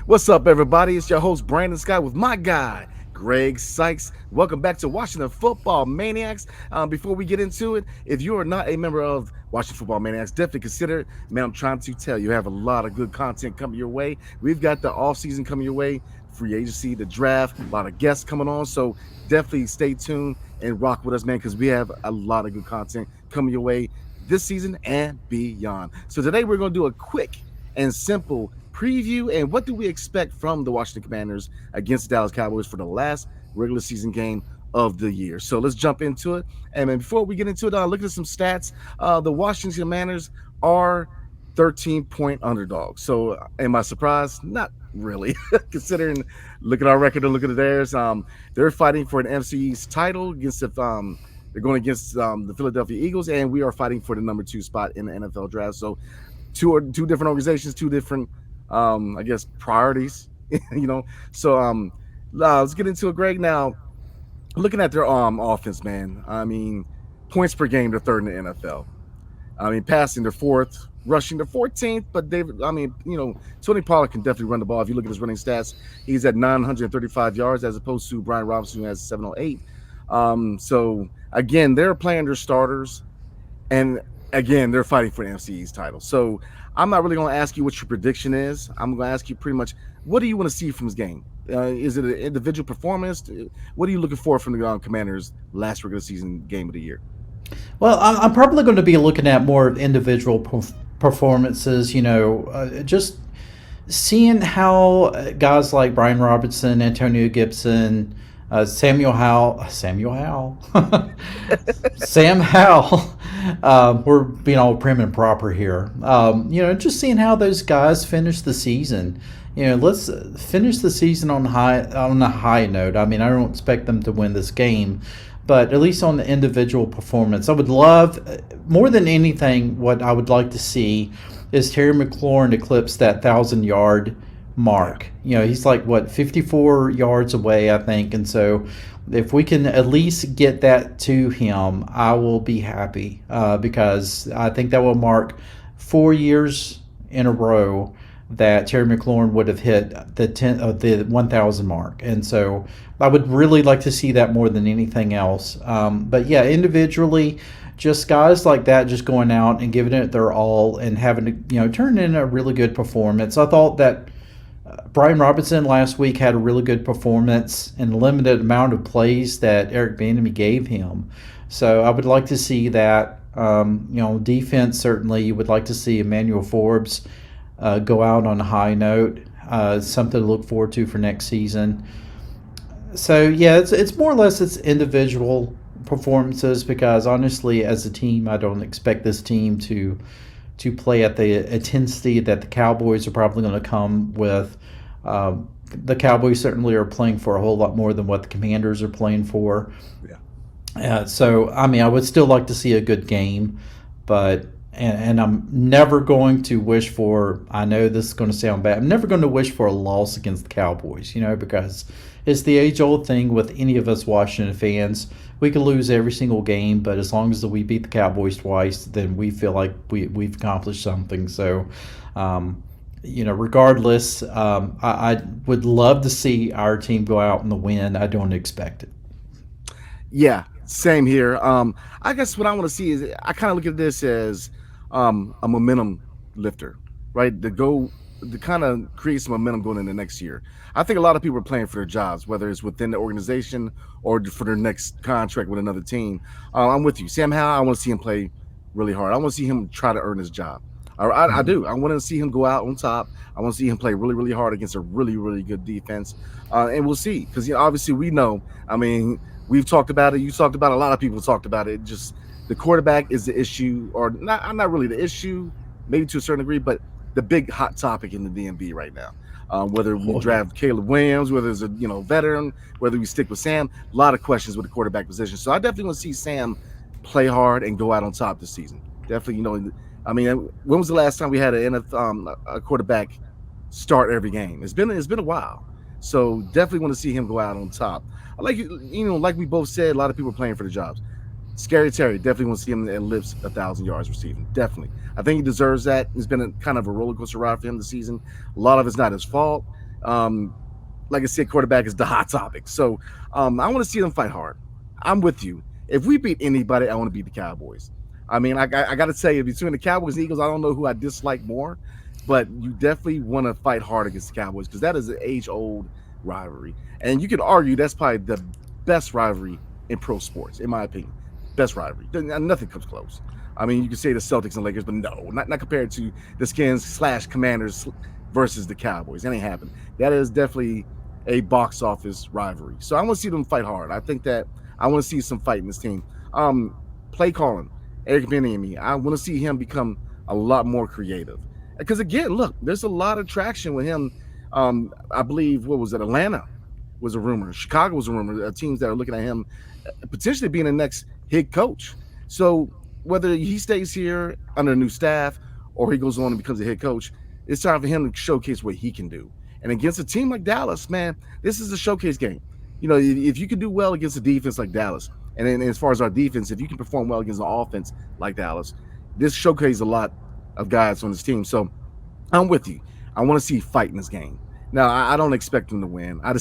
What's up, everybody? It's your host, Brandon Scott, with my guy, Greg Sykes. Welcome back to Washington Football Maniacs. Before we get into it, if you are not a member of Washington Football Maniacs, definitely consider it. Man, I'm trying to tell you, have a lot of good content coming your way. We've got the offseason coming your way, free agency, the draft, a lot of guests coming on. So definitely stay tuned and rock with us, man, because we have a lot of good content coming your way this season and beyond. So today we're going to do a quick and simple preview and what do we expect from the Washington Commanders against the Dallas Cowboys for the last regular season game of the year. So let's jump into it. And before we get into it, look at some stats. The Washington Commanders are 13-point underdogs. So am I surprised? Not really, considering look at our record and look at theirs. They're fighting for an NFC East title against they're going against the Philadelphia Eagles, and we are fighting for the number 2 spot in the NFL draft. So two different organizations, two different I guess priorities, So let's get into it, Greg. Now, looking at their offense, man. I mean, points per game, they're third in the NFL. I mean, passing, they're fourth, rushing, they're 14th. But Tony Pollard can definitely run the ball. If you look at his running stats, he's at 935 yards as opposed to Brian Robinson, who has 708. So again, they're playing their starters, and again, they're fighting for the NFC East title. So I'm not really going to ask you what your prediction is. I'm going to ask you pretty much, what do you want to see from this game? Is it an individual performance? What are you looking for from the Commanders' last regular season game of the year? Well, I'm probably going to be looking at more of individual performances, just seeing how guys like Brian Robinson, Antonio Gibson, Sam Howell, we're being all prim and proper here. Just seeing how those guys finish the season. Let's finish the season on a high note. I mean, I don't expect them to win this game, but at least on the individual performance, I would love, more than anything, what I would like to see is Terry McLaurin eclipse that 1,000-yard mark. He's like, 54 yards away, I think. And so if we can at least get that to him, I will be happy because I think that will mark 4 years in a row that Terry McLaurin would have hit the 1,000 mark. And so I would really like to see that more than anything else. But yeah, individually, just guys like that just going out and giving it their all and having to, turn in a really good performance. I thought that Brian Robinson last week had a really good performance in the limited amount of plays that Eric Bieniemy gave him. So I would like to see that. Defense, certainly you would like to see Emmanuel Forbes go out on a high note, something to look forward to for next season. So yeah, it's more or less it's individual performances because honestly, as a team, I don't expect this team to play at the intensity that the Cowboys are probably going to come with. The Cowboys certainly are playing for a whole lot more than what the Commanders are playing for. Yeah. So I mean, I would still like to see a good game, but. And I'm never going to wish for, I know this is going to sound bad, I'm never going to wish for a loss against the Cowboys, because it's the age-old thing with any of us Washington fans. We could lose every single game, but as long as we beat the Cowboys twice, then we feel like we've accomplished something. So, regardless, I would love to see our team go out in the win. I don't expect it. Yeah, same here. I guess what I want to see is I kind of look at this as a momentum lifter, right? To kind of create some momentum going into next year. I think a lot of people are playing for their jobs, whether it's within the organization or for their next contract with another team. I'm with you. Sam Howell, I want to see him play really hard. I want to see him try to earn his job. I do. I want to see him go out on top. I want to see him play really, really hard against a really, really good defense. And we'll see. Because obviously we know, I mean, we've talked about it. You talked about it. A lot of people talked about it. Just the quarterback is the issue, or not really the issue, maybe to a certain degree, but the big hot topic in the DMV right now. Whether we draft Caleb Williams, whether it's a veteran, whether we stick with Sam, a lot of questions with the quarterback position. So I definitely want to see Sam play hard and go out on top this season. Definitely, I mean, when was the last time we had a quarterback start every game? It's been a while. So definitely want to see him go out on top. I like like we both said, a lot of people are playing for the jobs. Scary Terry, definitely want to see him at lips 1,000 yards receiving. Definitely. I think he deserves that. It's been kind of a roller coaster ride for him this season. A lot of it's not his fault. Um, like I said, quarterback is the hot topic. So I want to see them fight hard. I'm with you. If we beat anybody, I want to beat the Cowboys. I mean, I got to tell you, between the Cowboys and Eagles, I don't know who I dislike more, but you definitely want to fight hard against the Cowboys because that is an age-old rivalry, and you could argue that's probably the best rivalry in pro sports, in my opinion. Best rivalry. Nothing comes close. I mean, you can say the Celtics and Lakers, but no, not compared to the Skins/Commanders versus the Cowboys. That ain't happening. That is definitely a box office rivalry. So I want to see them fight hard. I think that I want to see some fight in this team. Play calling, Eric Bieniemy. I want to see him become a lot more creative. Because again, look, there's a lot of traction with him. I believe what was it? Atlanta was a rumor. Chicago was a rumor. Teams that are looking at him potentially being the next head coach. So whether he stays here under a new staff or he goes on and becomes a head coach, it's time for him to showcase what he can do. And against a team like Dallas, man, this is a showcase game. You know, if you can do well against a defense like Dallas, and then as far as our defense, if you can perform well against an offense like Dallas, this showcases a lot of guys on this team. So I'm with you. I want to see fight in this game. Now, I don't expect them to win. And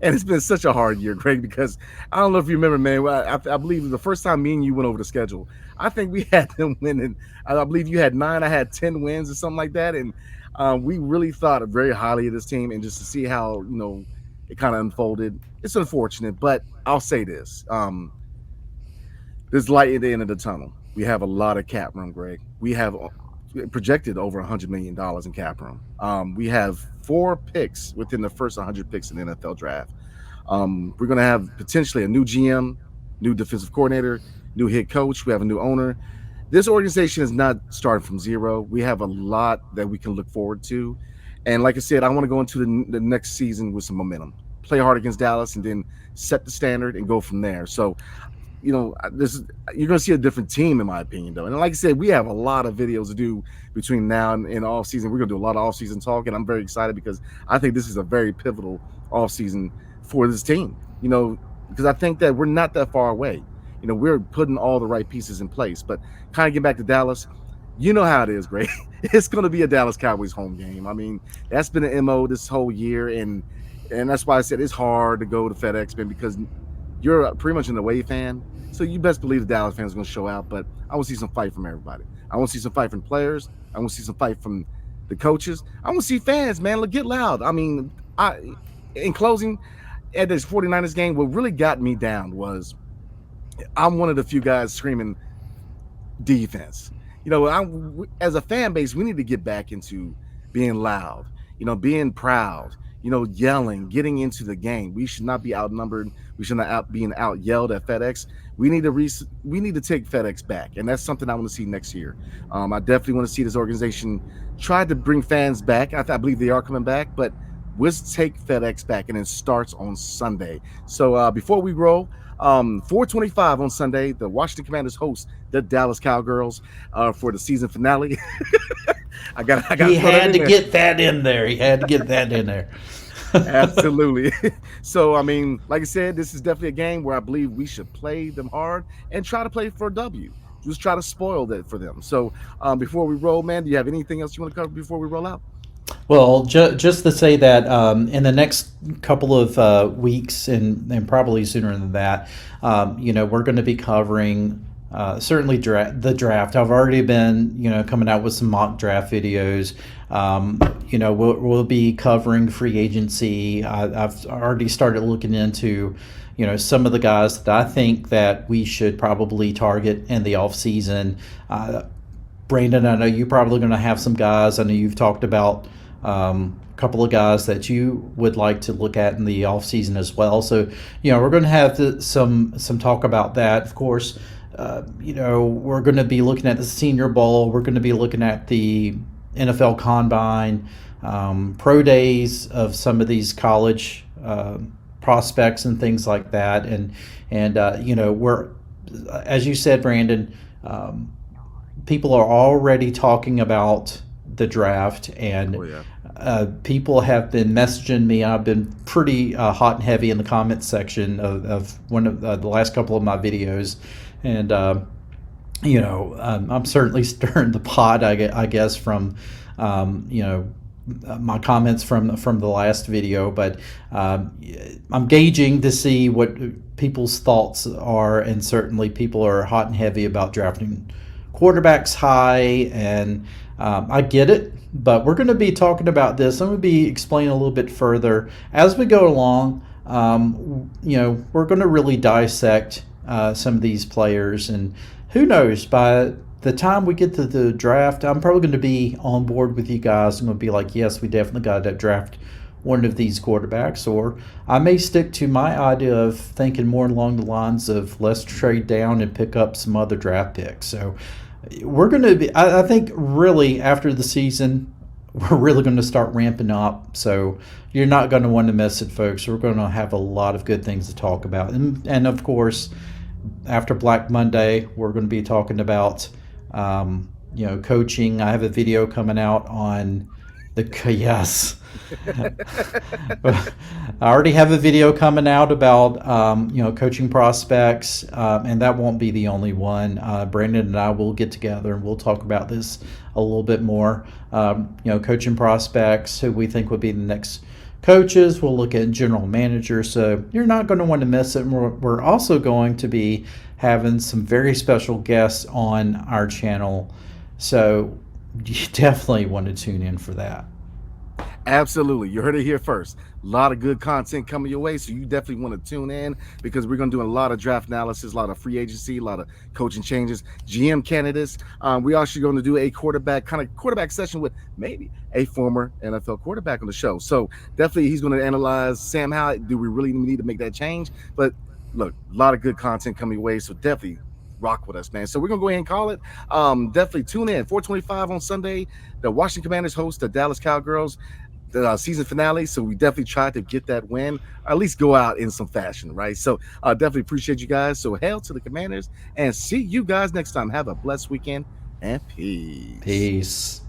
it's been such a hard year, Greg, because I don't know if you remember, man. I believe the first time me and you went over the schedule, I think we had them winning. I believe you had 9, I had 10 wins or something like that, and we really thought very highly of this team. And just to see how it kind of unfolded, it's unfortunate. But I'll say this: there's light at the end of the tunnel. We have a lot of cap room, Greg. We have projected over $100 million in cap room. We have 4 picks within the first 100 picks in the NFL draft. We're going to have potentially a new GM, new defensive coordinator, new head coach. We have a new owner. This organization is not starting from zero. We have a lot that we can look forward to. And like I said, I want to go into the next season with some momentum, play hard against Dallas, and then set the standard and go from there. So you're going to see a different team, in my opinion, though. And like I said, we have a lot of videos to do between now and off season. We're going to do a lot of off season talk, and I'm very excited because I think this is a very pivotal off season for this team. Because I think that we're not that far away. We're putting all the right pieces in place. But kind of get back to Dallas. You know how it is, Greg. It's going to be a Dallas Cowboys home game. I mean, that's been an MO this whole year, and that's why I said it's hard to go to FedEx, man, because you're pretty much an away fan. So you best believe the Dallas fans are going to show out, but I want to see some fight from everybody. I want to see some fight from players. I want to see some fight from the coaches. I want to see fans, man. Get loud. I mean, in closing, at this 49ers game, what really got me down was I'm one of the few guys screaming defense. As a fan base, we need to get back into being loud, being proud, yelling, getting into the game. We should not be outnumbered. We should not being out yelled at FedEx. We need to take FedEx back, and that's something I want to see next year. I definitely want to see this organization try to bring fans back. I believe they are coming back, but let's take FedEx back, and it starts on Sunday. So before we roll, 4:25 on Sunday, the Washington Commanders host the Dallas Cowgirls for the season finale. I got. He had to get that in there. He had to get that in there. Absolutely. So, I mean, like I said, this is definitely a game where I believe we should play them hard and try to play for a W. Just try to spoil that for them. So, before we roll, man, do you have anything else you want to cover before we roll out? Well, just to say that in the next couple of weeks, and probably sooner than that, we're going to be covering certainly the draft. I've already been, coming out with some mock draft videos. We'll be covering free agency. I've already started looking into, some of the guys that I think that we should probably target in the off season. Brandon, I know you're probably going to have some guys. I know you've talked about a couple of guys that you would like to look at in the offseason as well. So, we're going to have some talk about that. Of course, we're going to be looking at the Senior Bowl. We're going to be looking at the NFL Combine, pro days of some of these college prospects and things like that. And we're, as you said, Brandon, people are already talking about the draft, and people have been messaging me. I've been pretty hot and heavy in the comments section of one of the last couple of my videos, and I'm certainly stirring the pot, I guess, from my comments from the last video, but I'm gauging to see what people's thoughts are, and certainly people are hot and heavy about drafting quarterbacks high, and I get it. But we're going to be talking about this. I'm going to be explaining a little bit further as we go along. We're going to really dissect some of these players, and who knows, by the time we get to the draft, I'm probably going to be on board with you guys. I'm going to be like, yes, we definitely got to draft one of these quarterbacks, or I may stick to my idea of thinking more along the lines of let's trade down and pick up some other draft picks. So we're going to be, I think, really after the season, we're really going to start ramping up. So you're not going to want to miss it, folks. We're going to have a lot of good things to talk about. And of course, after Black Monday, we're going to be talking about, coaching. I have a video coming out on yes. I already have a video coming out about coaching prospects, and that won't be the only one. Brandon and I will get together and we'll talk about this a little bit more. Coaching prospects, who we think would be the next coaches. We'll look at general managers. So you're not going to want to miss it. And we're also going to be having some very special guests on our channel. So you definitely want to tune in for that. Absolutely. You heard it here first. A lot of good content coming your way. So you definitely want to tune in, because we're going to do a lot of draft analysis, a lot of free agency, a lot of coaching changes, GM candidates. We're actually going to do a quarterback session with maybe a former NFL quarterback on the show. So definitely he's going to analyze, Sam, how do we really need to make that change? But look, a lot of good content coming your way. So definitely rock with us, man. So we're gonna go ahead and call it. Definitely tune in 4:25 on Sunday. The Washington Commanders host the Dallas Cowgirls, the season finale. So we definitely try to get that win, or at least go out in some fashion, right? So definitely appreciate you guys. So hail to the Commanders, and see you guys next time. Have a blessed weekend, and peace. Peace.